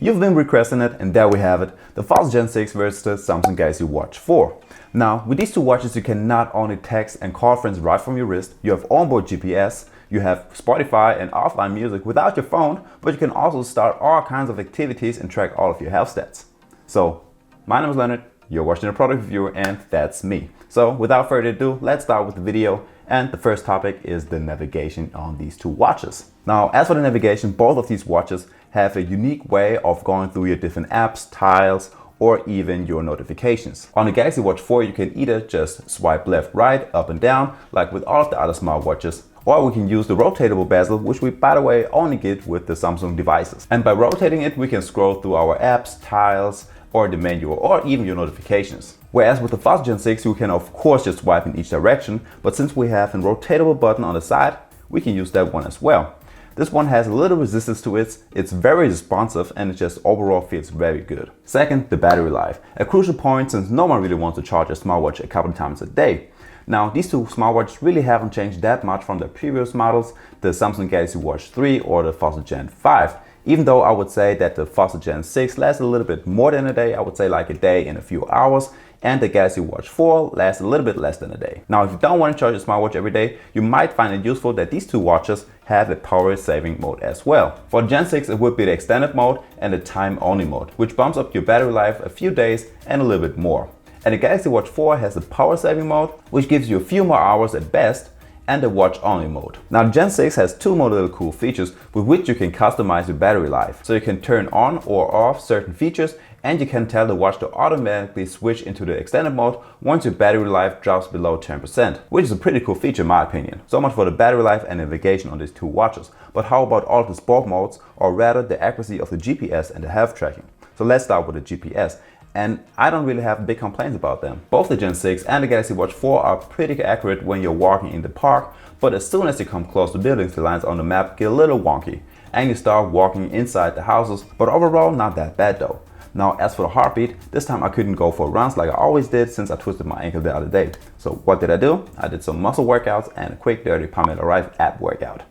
You've been requesting it, and there we have it, the Fossil Gen 6 versus the Samsung Galaxy Watch 4. Now, with these two watches, you can not only text and call friends right from your wrist, you have onboard GPS, you have Spotify and offline music without your phone, but you can also start all kinds of activities and track all of your health stats. So, my name is Leonard, you're watching a product review, and that's me. So, without further ado, let's start with the video. And the first topic is the navigation on these two watches. Now, as for the navigation, both of these watches have a unique way of going through your different apps, tiles, or even your notifications. On the Galaxy Watch 4, you can either just swipe left, right, up and down, like with all of the other smartwatches, or we can use the rotatable bezel, which we, by the way, only get with the Samsung devices. And by rotating it, we can scroll through our apps, tiles, or the menu, or even your notifications. Whereas with the Fossil Gen 6, you can of course just swipe in each direction, but since we have a rotatable button on the side, we can use that one as well. This one has a little resistance to it, it's very responsive, and it just overall feels very good. Second, the battery life. A crucial point since no one really wants to charge a smartwatch a couple of times a day. Now, these two smartwatches really haven't changed that much from the previous models, the Samsung Galaxy Watch 3 or the Fossil Gen 5. Even though I would say that the Fossil Gen 6 lasts a little bit more than a day, I would say like a day and a few hours, and the Galaxy Watch 4 lasts a little bit less than a day. Now, if you don't want to charge your smartwatch every day, you might find it useful that these two watches have a power saving mode as well. For Gen 6, it would be the extended mode and the time only mode, which bumps up your battery life a few days and a little bit more. And the Galaxy Watch 4 has the power saving mode, which gives you a few more hours at best, and the watch only mode. Now, Gen 6 has two more little cool features with which you can customize your battery life. So you can turn on or off certain features, and you can tell the watch to automatically switch into the extended mode once your battery life drops below 10%, which is a pretty cool feature in my opinion. So much for the battery life and navigation on these two watches. But how about all of the sport modes, or rather the accuracy of the GPS and the health tracking? So let's start with the GPS. And I don't really have big complaints about them. Both the Gen 6 and the Galaxy Watch 4 are pretty accurate when you're walking in the park, but as soon as you come close to buildings, the lines on the map get a little wonky, and you start walking inside the houses, but overall not that bad though. Now, as for the heartbeat, this time I couldn't go for runs like I always did since I twisted my ankle the other day. So what did I do? I did some muscle workouts and a quick dirty Pamela Reif ab workout.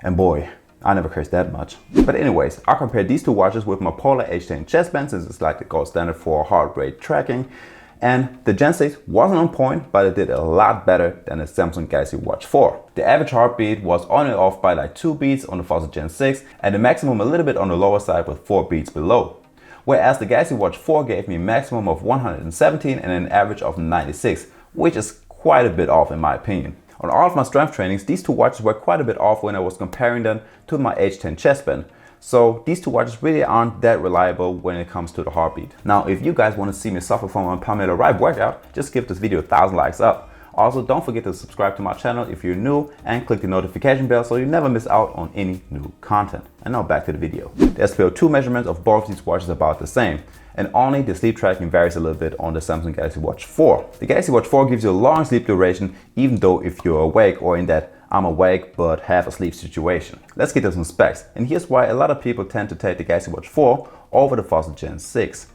And boy, I never cursed that much. But anyways, I compared these two watches with my Polar H10 chest band since it's like the gold standard for heart rate tracking. And the Gen 6 wasn't on point, but it did a lot better than the Samsung Galaxy Watch 4. The average heartbeat was on and off by like 2 beats on the Fossil Gen 6 and the maximum a little bit on the lower side with 4 beats below. Whereas the Galaxy Watch 4 gave me a maximum of 117 and an average of 96, which is quite a bit off in my opinion. On all of my strength trainings, these two watches were quite a bit off when I was comparing them to my H10 chest band. So these two watches really aren't that reliable when it comes to the heartbeat. Now, if you guys want to see me suffer from a Pamela Reif workout, just give this video 1,000 likes up. Also, don't forget to subscribe to my channel if you're new and click the notification bell so you never miss out on any new content. And now back to the video. The SpO2 measurements of both of these watches are about the same, and only the sleep tracking varies a little bit on the Samsung Galaxy Watch 4. The Galaxy Watch 4 gives you a long sleep duration even though if you're awake or in that I'm awake but half asleep situation. Let's get to some specs, and here's why a lot of people tend to take the Galaxy Watch 4 over the Fossil Gen 6.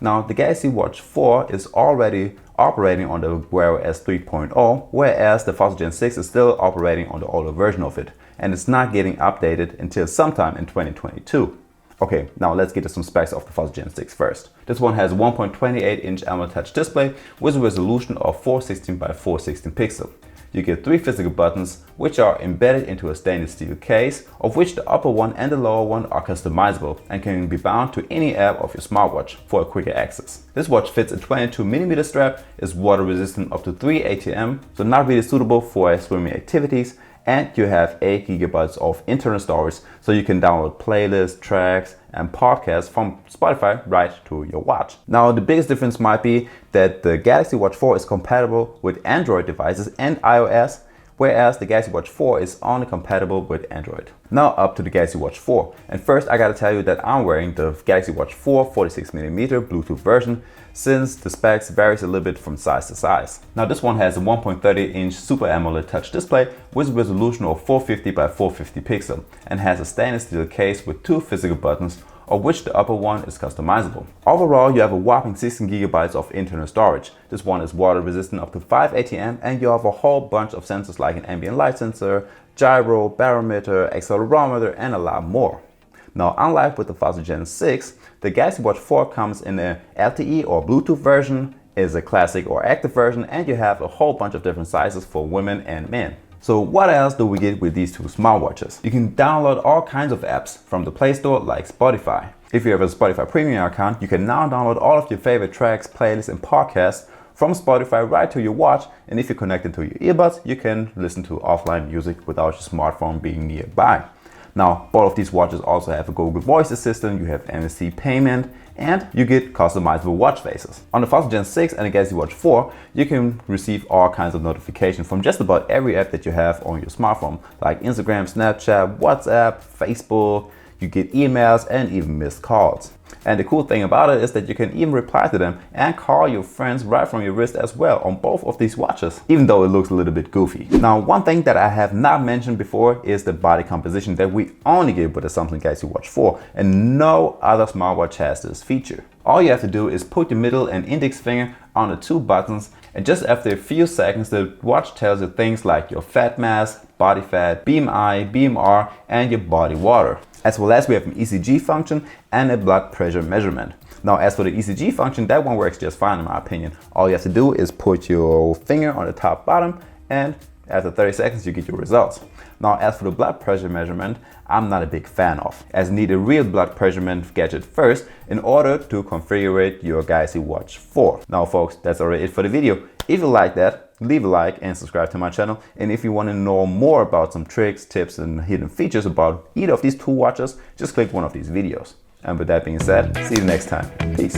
Now, the Galaxy Watch 4 is already operating on the Wear OS 3.0, whereas the Fossil Gen 6 is still operating on the older version of it, and it's not getting updated until sometime in 2022. Okay, now let's get to some specs of the Fossil Gen 6 first. This one has a 1.28-inch AMOLED touch display with a resolution of 416 by 416 pixels. You get 3 physical buttons, which are embedded into a stainless steel case, of which the upper one and the lower one are customizable and can be bound to any app of your smartwatch for a quicker access. This watch fits a 22mm strap, is water resistant up to 3 ATM, so not really suitable for swimming activities, and you have 8 GB of internal storage, so you can download playlists, tracks, and podcasts from Spotify right to your watch. Now, the biggest difference might be that the Galaxy Watch 4 is compatible with Android devices and iOS, whereas the Galaxy Watch 4 is only compatible with Android. Now up to the Galaxy Watch 4. And first I gotta tell you that I'm wearing the Galaxy Watch 4 46mm Bluetooth version, since the specs varies a little bit from size to size. Now this one has a 1.30-inch Super AMOLED touch display with a resolution of 450 by 450 pixels and has a stainless steel case with 2 physical buttons, of which the upper one is customizable. Overall, you have a whopping 16 GB of internal storage. This one is water resistant up to 5 ATM, and you have a whole bunch of sensors like an ambient light sensor, gyro, barometer, accelerometer, and a lot more. Now, unlike with the Fossil Gen 6, the Galaxy Watch 4 comes in a LTE or Bluetooth version, is a classic or active version, and you have a whole bunch of different sizes for women and men. So what else do we get with these two smartwatches? You can download all kinds of apps from the Play Store like Spotify. If you have a Spotify premium account, you can now download all of your favorite tracks, playlists, and podcasts from Spotify right to your watch, and if you connect it to your earbuds, you can listen to offline music without your smartphone being nearby. Now, both of these watches also have a Google Voice Assistant, you have NFC payment, and you get customizable watch faces. On the Fossil Gen 6 and the Galaxy Watch 4, you can receive all kinds of notifications from just about every app that you have on your smartphone, like Instagram, Snapchat, WhatsApp, Facebook. You get emails and even missed calls. And the cool thing about it is that you can even reply to them and call your friends right from your wrist as well on both of these watches, even though it looks a little bit goofy. Now, one thing that I have not mentioned before is the body composition that we only get with the Samsung Galaxy Watch 4, and no other smartwatch has this feature. All you have to do is put your middle and index finger on the two buttons, and just after a few seconds, the watch tells you things like your fat mass, body fat, BMI, BMR, and your body water. As well as we have an ECG function and a blood pressure measurement. Now, as for the ECG function, that one works just fine in my opinion. All you have to do is put your finger on the top bottom, and after 30 seconds you get your results. Now, as for the blood pressure measurement, I'm not a big fan of, as you need a real blood pressure gadget first in order to configure your Galaxy Watch 4. Now folks, that's already it for the video. If you like that, leave a like and subscribe to my channel. And if you want to know more about some tricks, tips, and hidden features about either of these two watches, just click one of these videos. And with that being said, see you next time. Peace.